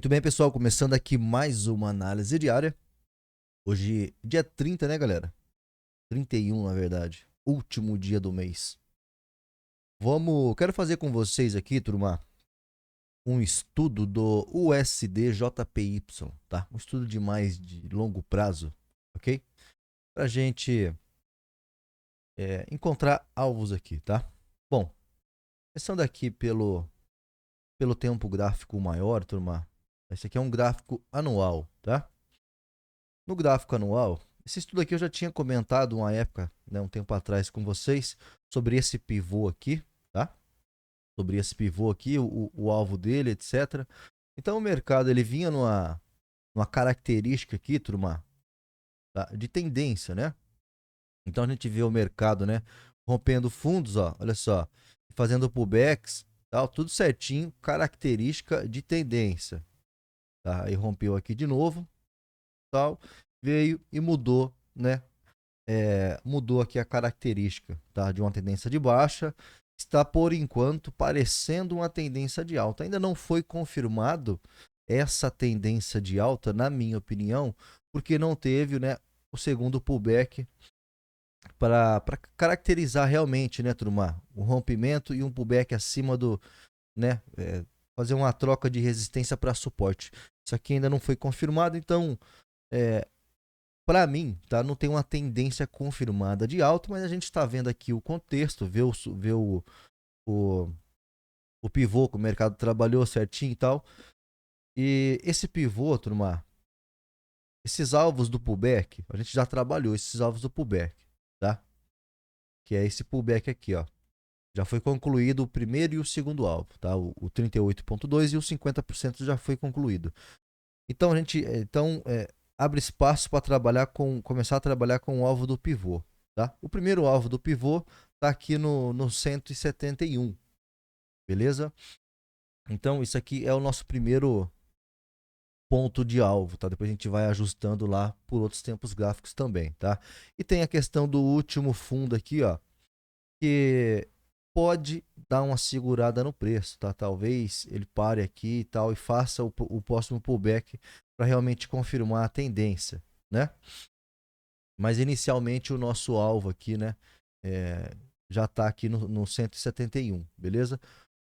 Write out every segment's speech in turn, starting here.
Muito bem, pessoal, começando aqui mais uma análise diária. Hoje, dia 30, né, galera? 31, na verdade. Último dia do mês. Quero fazer com vocês aqui, turma, um estudo do USD-JPY, tá? Um estudo de mais de longo prazo, ok? Pra gente encontrar alvos aqui, tá? Bom, começando aqui pelo tempo gráfico maior, turma. Esse aqui é um gráfico anual, tá? No gráfico anual, esse estudo aqui eu já tinha comentado uma época, né, um tempo atrás com vocês, sobre esse pivô aqui, tá? Sobre esse pivô aqui, o alvo dele, etc. Então o mercado ele vinha numa característica aqui, turma, tá? De tendência, né? Então a gente vê o mercado, né, rompendo fundos, ó, olha só, fazendo pullbacks, tal, tudo certinho, característica de tendência, tá? Aí rompeu aqui de novo, tal, veio e mudou, né, mudou aqui a característica, tá? De uma tendência de baixa, está por enquanto parecendo uma tendência de alta. Ainda não foi confirmado essa tendência de alta, na minha opinião, porque não teve, né, o segundo pullback para caracterizar realmente, né, turma, o rompimento e um pullback acima do, né, fazer uma troca de resistência para suporte. Isso aqui ainda não foi confirmado, então é, para mim, tá? Não tem uma tendência confirmada de alta, mas a gente está vendo aqui o contexto, o, o pivô que o mercado trabalhou certinho e tal. E esse pivô, turma, esses alvos do pullback, a gente já trabalhou esses alvos do pullback, tá? Que é esse pullback aqui, ó. Já foi concluído o primeiro e o segundo alvo, tá? O 38,2 e o 50% já foi concluído. Então a gente, abre espaço para começar a trabalhar com o alvo do pivô, tá? O primeiro alvo do pivô está aqui no 171, beleza? Então isso aqui é o nosso primeiro ponto de alvo, tá? Depois a gente vai ajustando lá por outros tempos gráficos também, tá? E tem a questão do último fundo aqui, ó, que pode dar uma segurada no preço, tá? Talvez ele pare aqui e tal e faça o próximo pullback para realmente confirmar a tendência, né? Mas inicialmente o nosso alvo aqui, né, é, já está aqui no 171, beleza?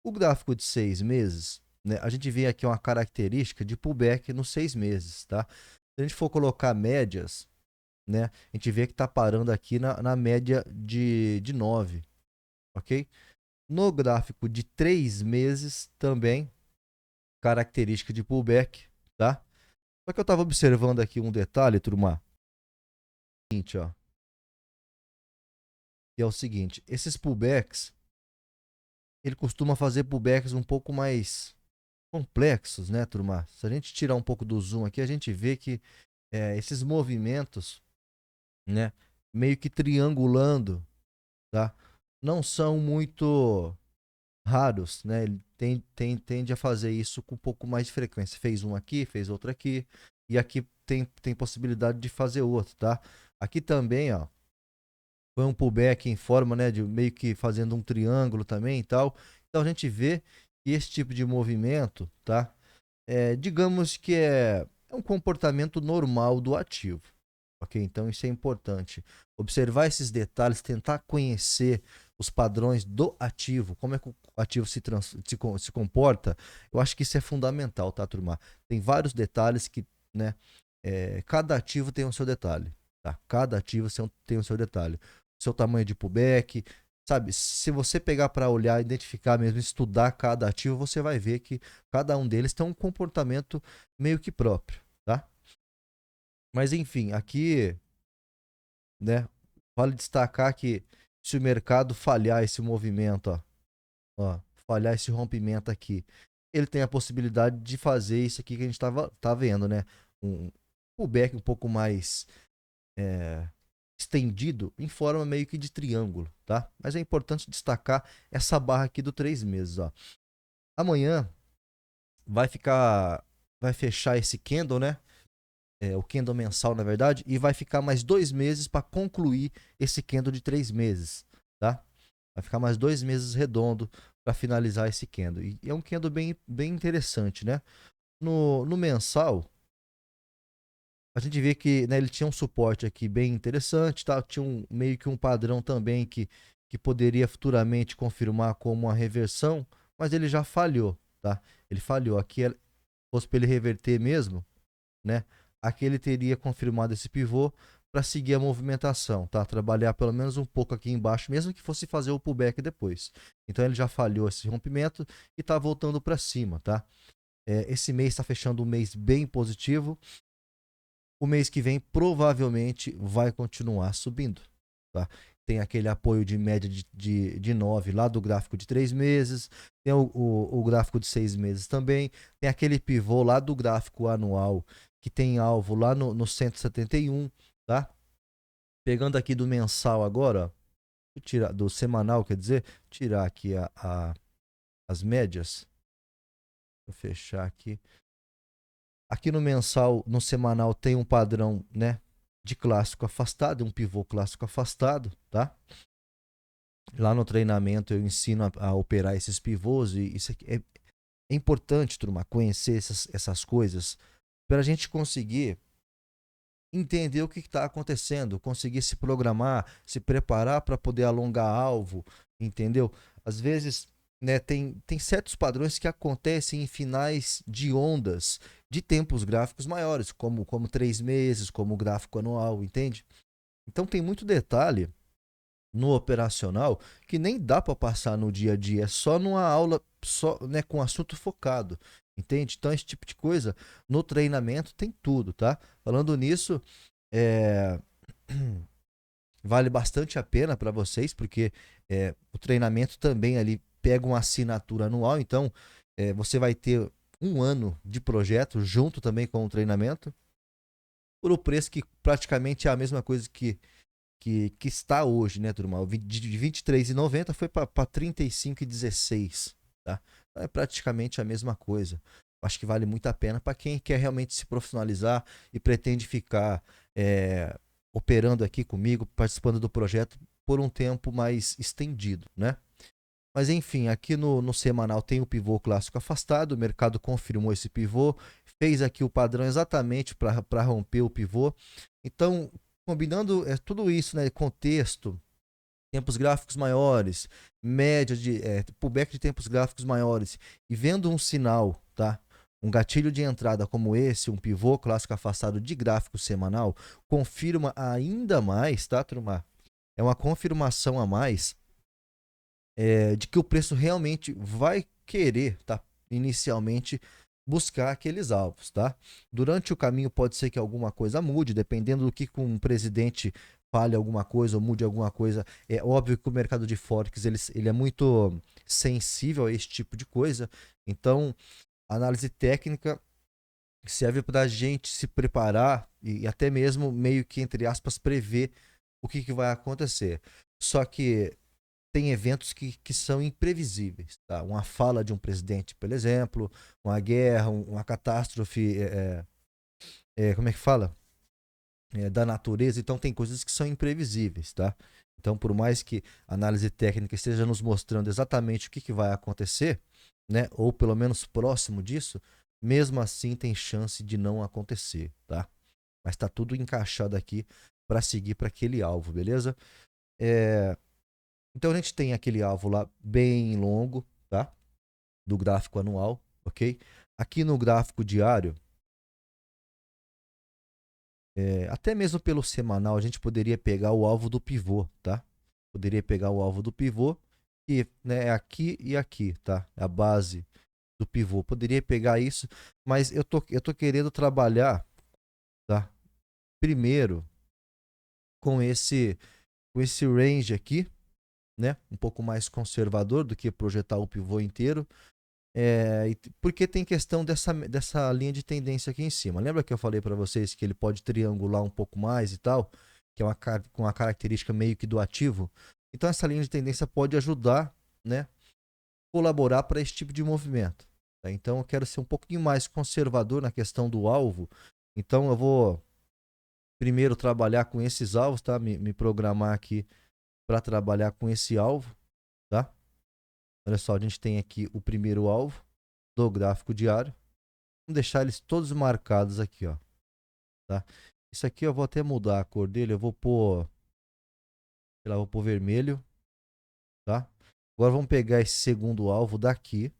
O gráfico de 6 meses, né, a gente vê aqui uma característica de pullback nos 6 meses, tá? Se a gente for colocar médias, né, a gente vê que está parando aqui na média de 9, ok? No gráfico de 3 meses também, característica de pullback, tá? Só que eu estava observando aqui um detalhe, turma, seguinte, ó, que é o seguinte, esses pullbacks, ele costuma fazer pullbacks um pouco mais complexos, né, turma? Se a gente tirar um pouco do zoom aqui, a gente vê que esses movimentos, né, meio que triangulando, tá? Não são muito raros, né? Ele tende a fazer isso com um pouco mais de frequência. Fez um aqui, fez outro aqui, e aqui tem possibilidade de fazer outro, tá? Aqui também, ó, foi um pullback em forma, né, de meio que fazendo um triângulo também e tal. Então a gente vê que esse tipo de movimento, tá? Digamos que é um comportamento normal do ativo. Ok? Então isso é importante. Observar esses detalhes, tentar conhecer os padrões do ativo, como é que o ativo se comporta, eu acho que isso é fundamental, tá, turma? Tem vários detalhes que, né, cada ativo tem o seu detalhe, tá? Cada ativo tem o seu detalhe. Seu tamanho de pullback, sabe? Se você pegar para olhar, identificar mesmo, estudar cada ativo, você vai ver que cada um deles tem um comportamento meio que próprio, tá? Mas enfim, aqui, né? Vale destacar que se o mercado falhar esse movimento, ó, falhar esse rompimento aqui, ele tem a possibilidade de fazer isso aqui que a gente tá vendo, né? Um pullback um pouco mais é, estendido em forma meio que de triângulo, tá? Mas é importante destacar essa barra aqui do 3 meses, ó. Amanhã vai ficar, vai fechar esse candle, né? O candle mensal, na verdade, e vai ficar mais 2 meses para concluir esse candle de 3 meses, tá? Vai ficar mais 2 meses redondo para finalizar esse candle. E é um candle bem interessante, né? No mensal, a gente vê que, né, ele tinha um suporte aqui bem interessante, tá? Tinha meio que um padrão também que poderia futuramente confirmar como uma reversão, mas ele já falhou, tá? Ele falhou. Aqui, fosse para ele reverter mesmo, né? Aqui ele teria confirmado esse pivô para seguir a movimentação, tá? Trabalhar pelo menos um pouco aqui embaixo, mesmo que fosse fazer o pullback depois. Então ele já falhou esse rompimento e está voltando para cima, tá? Esse mês está fechando um mês bem positivo. O mês que vem provavelmente vai continuar subindo, tá? Tem aquele apoio de média de 9 lá do gráfico de 3 meses, tem o gráfico de 6 meses também, tem aquele pivô lá do gráfico anual que tem alvo lá no 171, tá? Pegando aqui do mensal agora, ó, tirar, do semanal, quer dizer, tirar aqui as médias, vou fechar aqui. Aqui no mensal, no semanal tem um padrão, né, de clássico afastado, um pivô clássico afastado, tá? Lá no treinamento eu ensino a operar esses pivôs e isso aqui é importante, turma, conhecer essas coisas para a gente conseguir entender o que está acontecendo, conseguir se programar, se preparar para poder alongar alvo, entendeu? Às vezes, né, tem certos padrões que acontecem em finais de ondas de tempos gráficos maiores, como 3 meses, como o gráfico anual, entende? Então tem muito detalhe no operacional que nem dá para passar no dia a dia, é só numa aula só, né, com assunto focado, entende? Então esse tipo de coisa no treinamento tem tudo, tá? Falando nisso, é, vale bastante a pena para vocês, porque o treinamento também ali pega uma assinatura anual, então você vai ter um ano de projeto junto também com o treinamento, por o preço que praticamente é a mesma coisa que está hoje, né, turma? De R$ 23,90 foi para R$ 35,16, tá? Então é praticamente a mesma coisa. Acho que vale muito a pena para quem quer realmente se profissionalizar e pretende ficar operando aqui comigo, participando do projeto por um tempo mais estendido, né? Mas enfim, aqui no semanal tem o pivô clássico afastado, o mercado confirmou esse pivô, fez aqui o padrão exatamente para romper o pivô. Então, combinando tudo isso, né, contexto, tempos gráficos maiores, média de pullback de tempos gráficos maiores, e vendo um sinal, tá? Um gatilho de entrada como esse, um pivô clássico afastado de gráfico semanal, confirma ainda mais, tá, turma? É uma confirmação a mais de que o preço realmente vai querer, tá? Inicialmente buscar aqueles alvos, tá? Durante o caminho pode ser que alguma coisa mude, dependendo do que com um presidente fale alguma coisa ou mude alguma coisa. É óbvio que o mercado de forex ele é muito sensível a esse tipo de coisa. Então, a análise técnica serve para a gente se preparar e até mesmo meio que entre aspas prever o que vai acontecer. Só que tem eventos que são imprevisíveis. Tá? Uma fala de um presidente, por exemplo, uma guerra, uma catástrofe, como é que fala? Da natureza. Então, tem coisas que são imprevisíveis. Tá? Então, por mais que a análise técnica esteja nos mostrando exatamente o que vai acontecer, né? Ou pelo menos próximo disso, mesmo assim tem chance de não acontecer. Tá? Mas está tudo encaixado aqui para seguir para aquele alvo, beleza? Então a gente tem aquele alvo lá bem longo, tá? Do gráfico anual, ok? Aqui no gráfico diário, até mesmo pelo semanal, a gente poderia pegar o alvo do pivô, tá? Poderia pegar o alvo do pivô, que né, é aqui e aqui, tá? É a base do pivô. Poderia pegar isso, mas eu tô querendo trabalhar, tá? Primeiro com esse range aqui, né? Um pouco mais conservador do que projetar o pivô inteiro. Porque tem questão dessa linha de tendência aqui em cima. Lembra que eu falei para vocês que ele pode triangular um pouco mais e tal? Que é com uma característica meio que do ativo. Então essa linha de tendência pode ajudar, né? Colaborar para esse tipo de movimento. Tá? Então eu quero ser um pouquinho mais conservador na questão do alvo. Então eu vou primeiro trabalhar com esses alvos, tá? Me programar aqui para trabalhar com esse alvo, tá? Olha só, a gente tem aqui o primeiro alvo do gráfico diário. Vamos deixar eles todos marcados aqui, ó, tá? Isso aqui eu vou até mudar a cor dele, eu vou pôr, sei lá, vou pôr vermelho, tá? Agora vamos pegar esse segundo alvo daqui.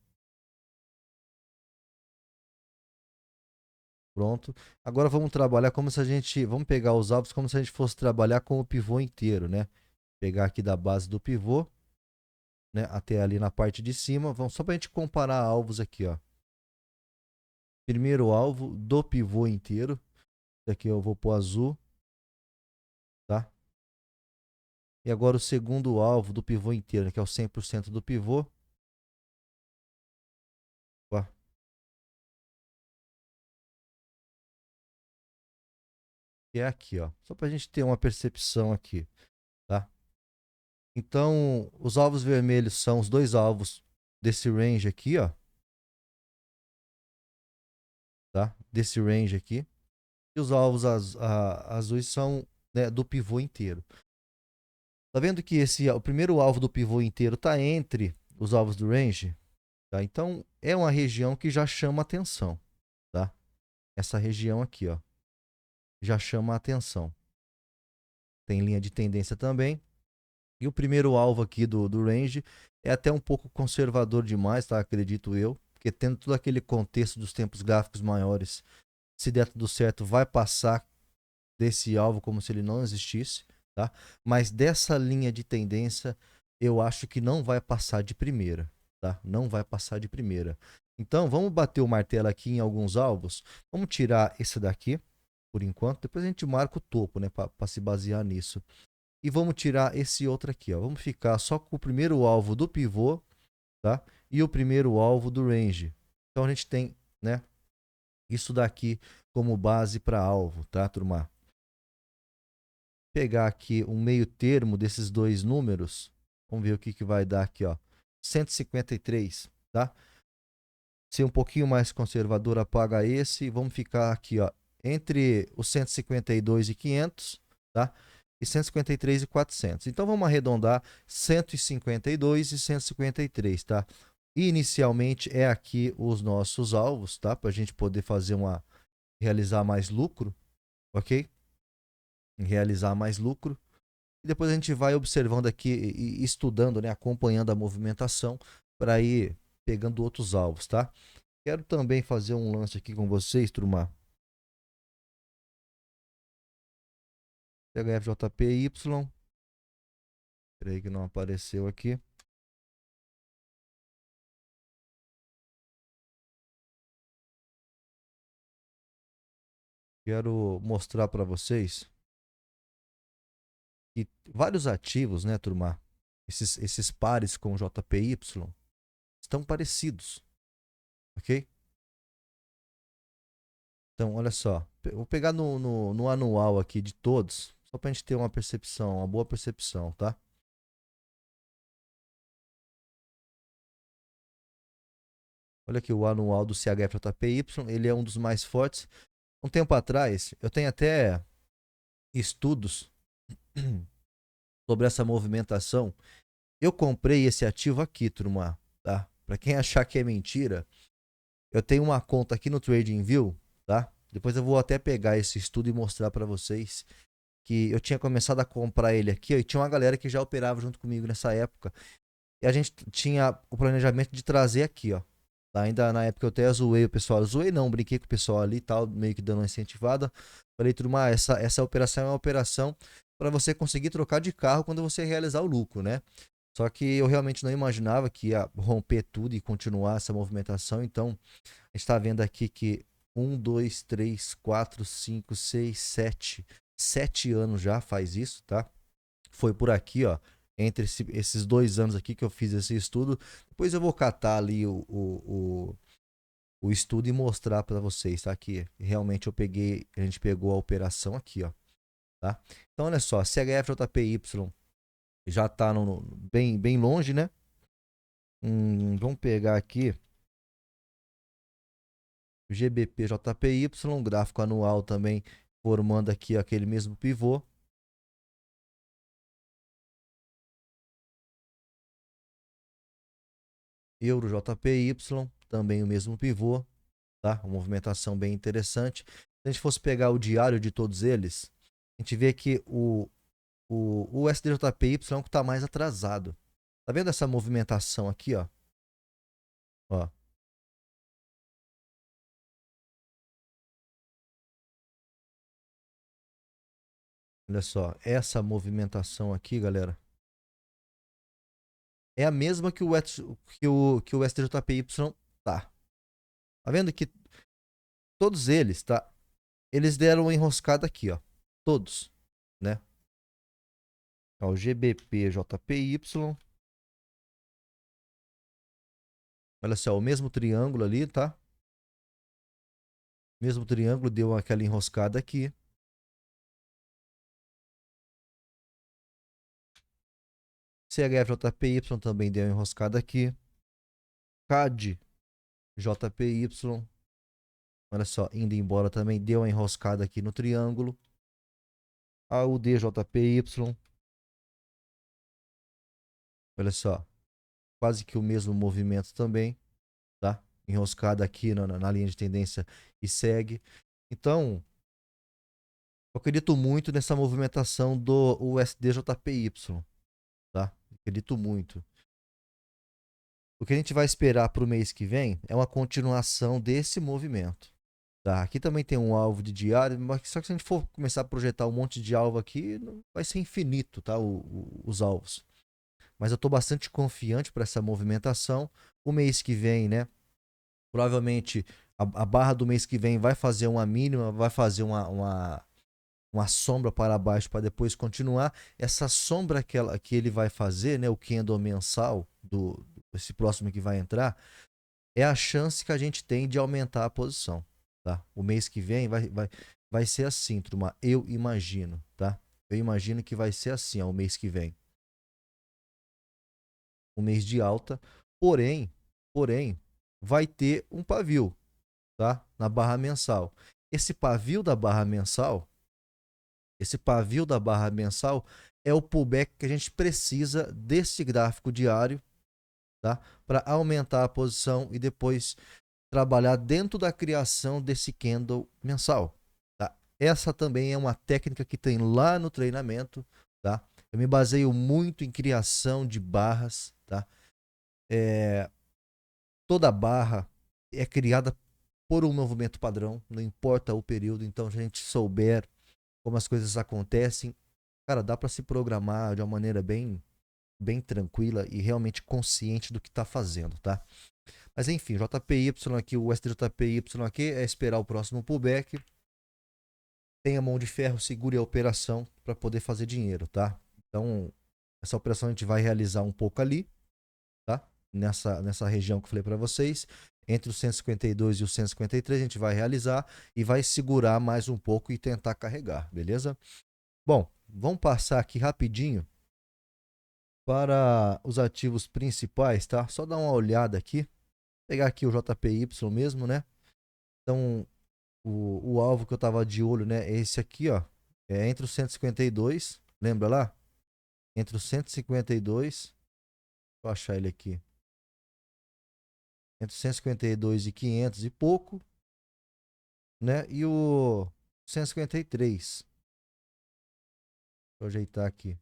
Pronto. Agora vamos trabalhar como se a gente, vamos pegar os alvos como se a gente fosse trabalhar com o pivô inteiro, né? Pegar aqui da base do pivô, né, até ali na parte de cima. Vamos só para a gente comparar alvos aqui, ó. Primeiro alvo do pivô inteiro. Esse aqui eu vou pôr azul, tá? E agora o segundo alvo do pivô inteiro, né, que é o 100% do pivô. Ó, que é aqui, ó. Só para a gente ter uma percepção aqui, tá? Então, os alvos vermelhos são os dois alvos desse range aqui, ó, tá? Desse range aqui. E os alvos azuis são, né, do pivô inteiro. Tá vendo que o primeiro alvo do pivô inteiro está entre os alvos do range? Tá? Então, é uma região que já chama atenção, tá? Essa região aqui, ó, já chama a atenção. Tem linha de tendência também. E o primeiro alvo aqui do range é até um pouco conservador demais, tá? Acredito eu. Porque tendo todo aquele contexto dos tempos gráficos maiores, se der tudo certo, vai passar desse alvo como se ele não existisse, tá? Mas dessa linha de tendência, eu acho que não vai passar de primeira, tá? Não vai passar de primeira. Então, vamos bater o martelo aqui em alguns alvos. Vamos tirar esse daqui, por enquanto. Depois a gente marca o topo, né? Para se basear nisso. E vamos tirar esse outro aqui, ó. Vamos ficar só com o primeiro alvo do pivô, tá? E o primeiro alvo do range. Então a gente tem, né, isso daqui como base para alvo, tá, turma? Pegar aqui um meio termo desses dois números, vamos ver o que vai dar aqui, ó. 153, tá? Ser um pouquinho mais conservador, apaga esse, vamos ficar aqui, ó, entre os 152 e 500, tá? E 153 e 400. Então vamos arredondar 152 e 153, tá? Inicialmente é aqui os nossos alvos, tá? Para a gente poder realizar mais lucro, ok? Realizar mais lucro. E depois a gente vai observando aqui e estudando, né, acompanhando a movimentação para ir pegando outros alvos, tá? Quero também fazer um lance aqui com vocês, turma. CHFJPY. Peraí que não apareceu aqui. Quero mostrar para vocês que vários ativos, né, turma? Esses pares com JPY estão parecidos, ok? Então, olha só. Vou pegar no anual aqui de todos, só para a gente ter uma percepção, uma boa percepção, tá? Olha aqui o anual do CHFJPY, ele é um dos mais fortes. Um tempo atrás, eu tenho até estudos sobre essa movimentação. Eu comprei esse ativo aqui, turma, tá? Para quem achar que é mentira, eu tenho uma conta aqui no TradingView, tá? Depois eu vou até pegar esse estudo e mostrar para vocês que eu tinha começado a comprar ele aqui, ó, e tinha uma galera que já operava junto comigo nessa época. E a gente tinha o planejamento de trazer aqui, ó. Tá? Ainda na época eu até zoei o pessoal. Zoei não, brinquei com o pessoal ali e tal, meio que dando uma incentivada. Falei, turma, essa operação é uma operação para você conseguir trocar de carro quando você realizar o lucro, né? Só que eu realmente não imaginava que ia romper tudo e continuar essa movimentação. Então, a gente está vendo aqui que 1, 2, 3, 4, 5, 6, 7. 7 anos já faz isso, tá? Foi por aqui, ó. Entre esses 2 anos aqui que eu fiz esse estudo. Depois eu vou catar ali o estudo e mostrar para vocês, tá? Que realmente a gente pegou a operação aqui, ó. Tá? Então, olha só, CHFJPY já está bem longe, né? Vamos pegar aqui o GBPJPY, gráfico anual também, formando aqui aquele mesmo pivô. EuroJPY, também o mesmo pivô. tá? Uma movimentação bem interessante. Se a gente fosse pegar o diário de todos eles, a gente vê que o SDJPY é o que está mais atrasado. Tá vendo essa movimentação aqui, ó? Ó, olha só, essa movimentação aqui, galera, é a mesma que o SDJPY tá. Tá vendo que todos eles, tá? Eles deram uma enroscada aqui, ó. Todos, né? Ó, o GBP, JPY. Olha só, o mesmo triângulo ali, tá? Mesmo triângulo deu aquela enroscada aqui. CHF-JPY também deu uma enroscada aqui. CAD JPY. Olha só, indo embora também deu uma enroscada aqui no triângulo. AUD JPY. Olha só, quase que o mesmo movimento também, tá? Enroscada aqui na linha de tendência e segue. Então, eu acredito muito nessa movimentação do USDJPY, tá? Acredito muito. O que a gente vai esperar para o mês que vem é uma continuação desse movimento. Tá? Aqui também tem um alvo de diário, mas só que se a gente for começar a projetar um monte de alvo aqui, vai ser infinito, tá? Os alvos. Mas eu estou bastante confiante para essa movimentação. O mês que vem, né? Provavelmente a barra do mês que vem vai fazer uma mínima, vai fazer uma sombra para baixo para depois continuar. Essa sombra que ele vai fazer, né? O candle mensal esse próximo que vai entrar, é a chance que a gente tem de aumentar a posição, tá? O mês que vem vai ser assim, turma. Eu imagino, tá? Eu imagino que vai ser assim, ó, o mês que vem. Um mês de alta, porém, vai ter um pavio, tá? Na barra mensal. Esse pavio da barra mensal, esse pavio da barra mensal é o pullback que a gente precisa desse gráfico diário, tá? Para aumentar a posição e depois trabalhar dentro da criação desse candle mensal, tá? Essa também é uma técnica que tem lá no treinamento, tá? Eu me baseio muito em criação de barras, tá? Toda barra é criada por um movimento padrão, não importa o período. Então, se a gente souber como as coisas acontecem, cara, dá para se programar de uma maneira bem tranquila e realmente consciente do que está fazendo, tá? Mas enfim, JPY aqui, o SDJPY aqui é esperar o próximo pullback. Tenha mão de ferro, segure a operação para poder fazer dinheiro, tá? Então, essa operação a gente vai realizar um pouco ali, tá? Nessa região que eu falei para vocês. Entre os 152 e os 153 a gente vai realizar e vai segurar mais um pouco e tentar carregar, beleza? Bom, vamos passar aqui rapidinho para os ativos principais, tá? Só dar uma olhada aqui. Pegar aqui o JPY mesmo, né? Então, o alvo que eu tava de olho, né? É esse aqui, ó. É entre os 152. Lembra lá? Entre os 152. Vou achar ele aqui. Entre os 152 e 500 e pouco, né? E o 153. Vou ajeitar aqui.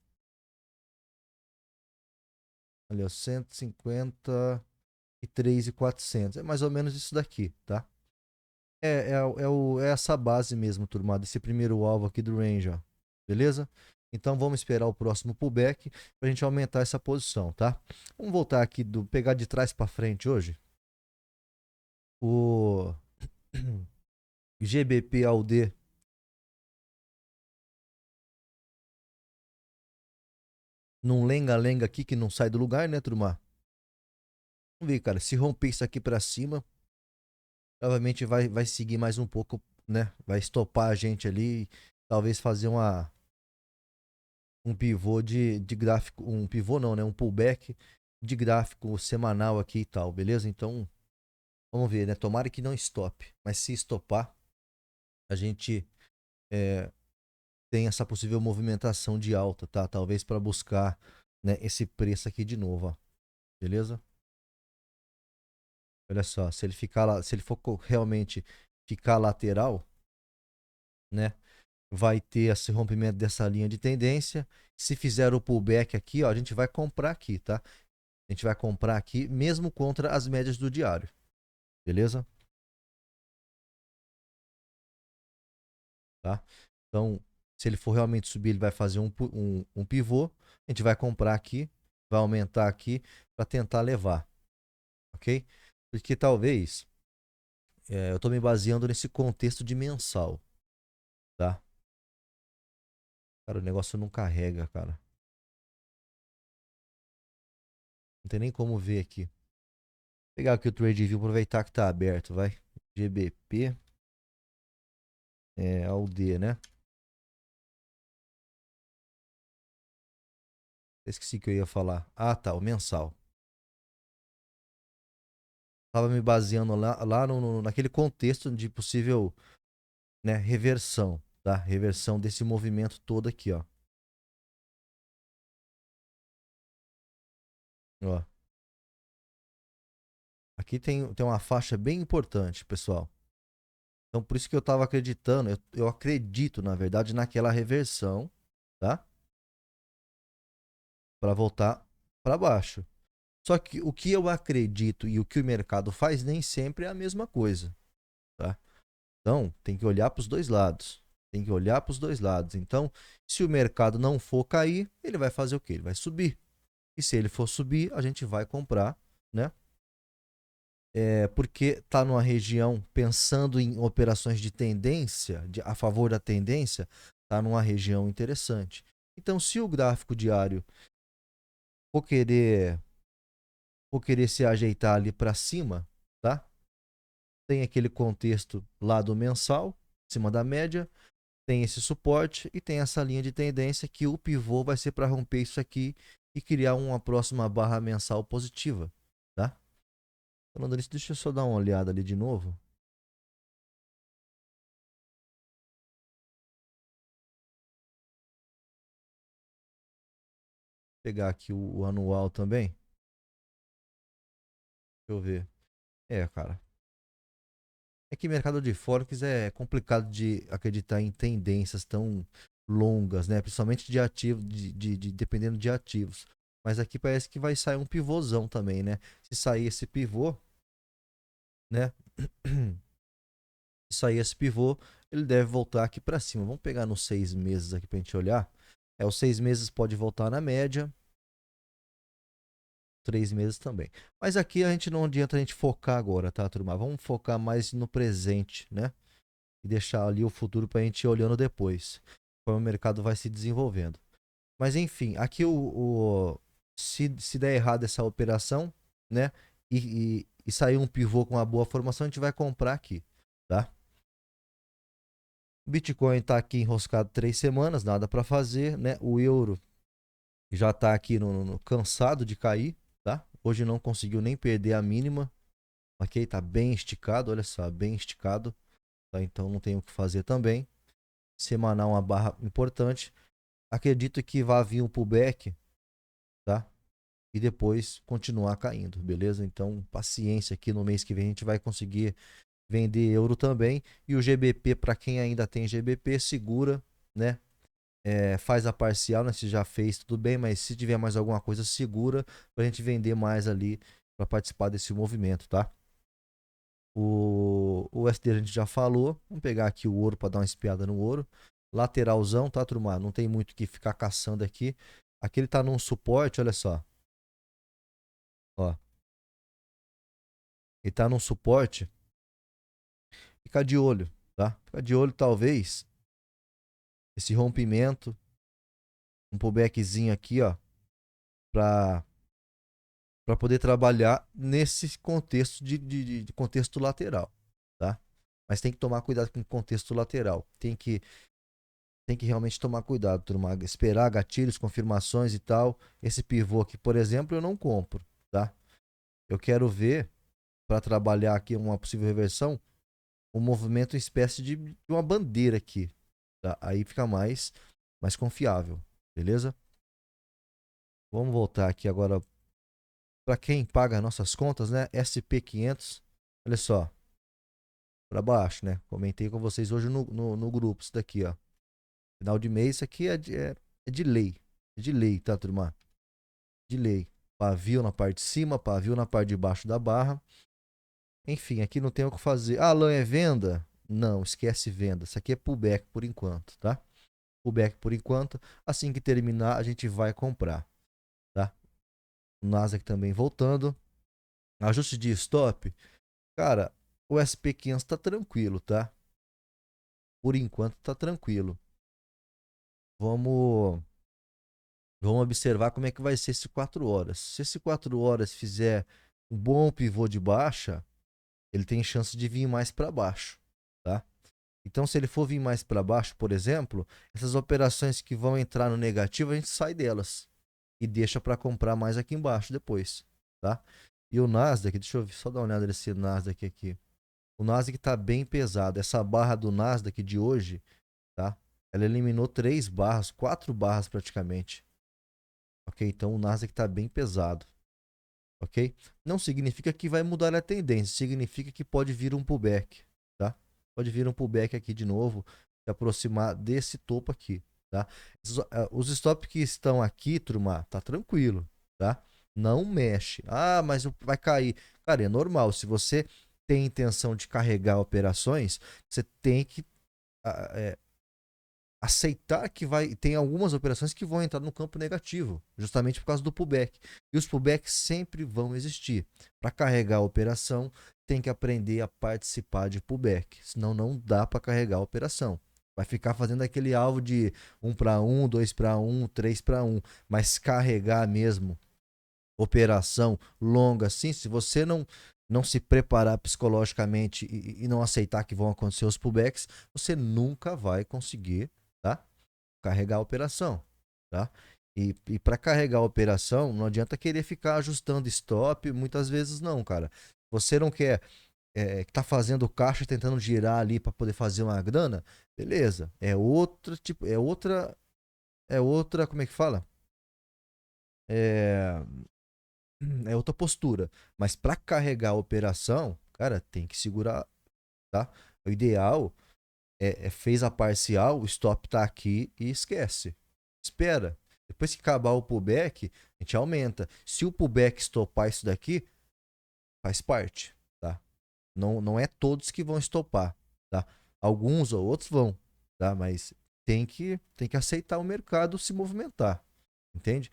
Ali, ó. 153.400. É mais ou menos isso daqui, tá? É essa base mesmo, turma, esse primeiro alvo aqui do range, ó. Beleza? Então vamos esperar o próximo pullback para a gente aumentar essa posição, tá? Vamos voltar aqui pegar de trás para frente hoje. O GBP AUD num lenga-lenga aqui que não sai do lugar, né, turma? Vamos ver, cara, se romper isso aqui para cima, provavelmente vai seguir mais um pouco, né? Vai estopar a gente ali, talvez fazer um pivô de gráfico, um pivô não, né? Um pullback de gráfico semanal aqui e tal, beleza? Então, vamos ver, né? Tomara que não stop, mas se estopar, a gente tem essa possível movimentação de alta, tá? Talvez para buscar, né, esse preço aqui de novo, ó. Beleza? Olha só, se ele ficar lá, se ele for realmente ficar lateral, né? Vai ter esse rompimento dessa linha de tendência. Se fizer o pullback aqui, ó, a gente vai comprar aqui, tá? A gente vai comprar aqui mesmo contra as médias do diário, beleza? Tá? Então, se ele for realmente subir, ele vai fazer um pivô. A gente vai comprar aqui, vai aumentar aqui para tentar levar, ok? Porque talvez eu estou me baseando nesse contexto de mensal, tá? Cara, o negócio não carrega, cara. Não tem nem como ver aqui. Vou pegar aqui o TradeView, aproveitar que está aberto, vai. GBP, AUD, né? Esqueci que eu ia falar. Ah, tá, o mensal. Tava me baseando lá naquele contexto de possível, né, reversão, tá? Reversão desse movimento todo aqui, ó. Ó. Aqui tem uma faixa bem importante, pessoal. Então, por isso que eu tava acreditando, eu acredito, na verdade, naquela reversão, tá? Para voltar para baixo. Só que o que eu acredito e o que o mercado faz nem sempre é a mesma coisa, tá? Então, tem que olhar para os dois lados. Tem que olhar para os dois lados. Então, se o mercado não for cair, ele vai fazer o quê? Ele vai subir. E se ele for subir, a gente vai comprar, né? Porque está numa região, pensando em operações de tendência, a favor da tendência, está numa região interessante. Então, se o gráfico diário for querer se ajeitar ali para cima, tá? Tem aquele contexto lá do mensal, acima da média, tem esse suporte e tem essa linha de tendência que o pivô vai ser para romper isso aqui e criar uma próxima barra mensal positiva, tá? Falando nisso, deixa eu só dar uma olhada ali de novo. Pegar aqui o anual também. Deixa eu ver. Cara. É que mercado de Forex é complicado de acreditar em tendências tão longas, né? Principalmente de ativos, dependendo de ativos. Mas aqui parece que vai sair um pivôzão também, né? Se sair esse pivô, né? Se sair esse pivô, ele deve voltar aqui para cima. Vamos pegar nos 6 meses aqui para a gente olhar. Os 6 meses pode voltar na média, 3 meses também. Mas aqui a gente não adianta a gente focar agora, tá, turma? Vamos focar mais no presente, né? E deixar ali o futuro para a gente ir olhando depois, como o mercado vai se desenvolvendo. Mas enfim, aqui se der errado essa operação, né? E sair um pivô com uma boa formação, a gente vai comprar aqui, tá? O Bitcoin está aqui enroscado 3 semanas, nada para fazer, né? O euro já está aqui cansado de cair, tá? Hoje não conseguiu nem perder a mínima, ok? Tá bem esticado, olha só, bem esticado, tá? Então não tem o que fazer também. Semanal uma barra importante. Acredito que vai vir um pullback, tá? E depois continuar caindo, beleza? Então paciência aqui, no mês que vem a gente vai conseguir vender euro também. E o GBP, para quem ainda tem GBP, segura, né? Faz a parcial, né? Se já fez, tudo bem, mas se tiver mais alguma coisa, segura para a gente vender mais ali para participar desse movimento, tá? O USD a gente já falou. Vamos pegar aqui o ouro para dar uma espiada no ouro. Lateralzão, tá, turma? Não tem muito o que ficar caçando aqui. Aqui ele tá num suporte, olha só. Ó, ele tá num suporte. Fica de olho, tá? Fica de olho, talvez, esse rompimento, um pullbackzinho aqui, ó, para poder trabalhar nesse contexto de contexto lateral, tá? Mas tem que tomar cuidado com o contexto lateral. Tem que realmente tomar cuidado, turma. Esperar gatilhos, confirmações e tal. Esse pivô aqui, por exemplo, eu não compro, tá? Eu quero ver, para trabalhar aqui uma possível reversão, um movimento em espécie de uma bandeira aqui, tá? Aí fica mais confiável, beleza? Vamos voltar aqui agora para quem paga nossas contas, né? SP500, olha só, para baixo, né? Comentei com vocês hoje no grupo, isso daqui, ó. Final de mês, isso aqui é de lei. É de lei, tá, turma? De lei. Pavio na parte de cima, pavio na parte de baixo da barra. Enfim, aqui não tem o que fazer. Ah, lã é venda? Não, esquece venda. Isso aqui é pullback por enquanto, tá? Pullback por enquanto. Assim que terminar, a gente vai comprar, tá? O Nasdaq também voltando. Ajuste de stop. Cara, o SP500 tá tranquilo, tá? Por enquanto tá tranquilo. Vamos, vamos observar como é que vai ser esse 4 horas. Se esse 4 horas fizer um bom pivô de baixa, ele tem chance de vir mais para baixo, tá? Então, se ele for vir mais para baixo, por exemplo, essas operações que vão entrar no negativo, a gente sai delas e deixa para comprar mais aqui embaixo depois, tá? E o Nasdaq, deixa eu só dar uma olhada nesse Nasdaq aqui. O Nasdaq está bem pesado. Essa barra do Nasdaq de hoje, tá? Ela eliminou 3 barras, 4 barras praticamente. Ok? Então o Nasdaq está bem pesado. Ok? Não significa que vai mudar a tendência, significa que pode vir um pullback, tá? Pode vir um pullback aqui de novo, se aproximar desse topo aqui, tá? Os stops que estão aqui, turma, tá tranquilo, tá? Não mexe. Ah, mas vai cair. Cara, é normal. Se você tem intenção de carregar operações, você tem que aceitar que tem algumas operações que vão entrar no campo negativo, justamente por causa do pullback. E os pullbacks sempre vão existir. Para carregar a operação, tem que aprender a participar de pullback, senão não dá para carregar a operação. Vai ficar fazendo aquele alvo de 1 para 1, 2 para 1, 3 para 1, mas carregar mesmo operação longa assim, se você não se preparar psicologicamente e não aceitar que vão acontecer os pullbacks, você nunca vai conseguir, tá? Carregar a operação, tá? E para carregar a operação, não adianta querer ficar ajustando stop, muitas vezes não, cara. Você não quer que tá fazendo caixa, tentando girar ali para poder fazer uma grana, beleza? É outra, como é que fala? É, é outra postura. Mas para carregar a operação, cara, tem que segurar, tá? O ideal fez a parcial, o stop tá aqui e esquece. Espera. Depois que acabar o pullback, a gente aumenta. Se o pullback estopar isso daqui, faz parte, tá? Não é todos que vão estopar, tá? Alguns ou outros vão, tá? Mas tem que aceitar o mercado se movimentar, entende?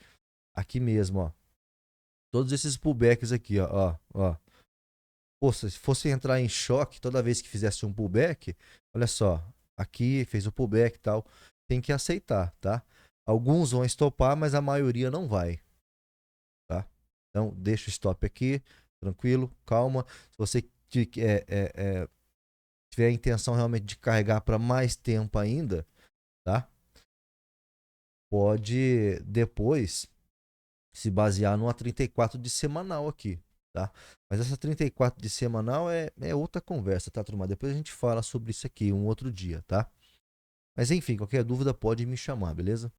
Aqui mesmo, ó. Todos esses pullbacks aqui, ó. Pô, se fosse entrar em choque toda vez que fizesse um pullback, olha só, aqui fez o pullback e tal, tem que aceitar, tá? Alguns vão estopar, mas a maioria não vai, tá? Então, deixa o stop aqui, tranquilo, calma. Se você tiver a intenção realmente de carregar para mais tempo ainda, tá? Pode depois se basear numa 34 de semanal aqui, tá? Mas essa 34 de semanal é outra conversa, tá, turma? Depois a gente fala sobre isso aqui um outro dia, tá? Mas enfim, qualquer dúvida pode me chamar, beleza?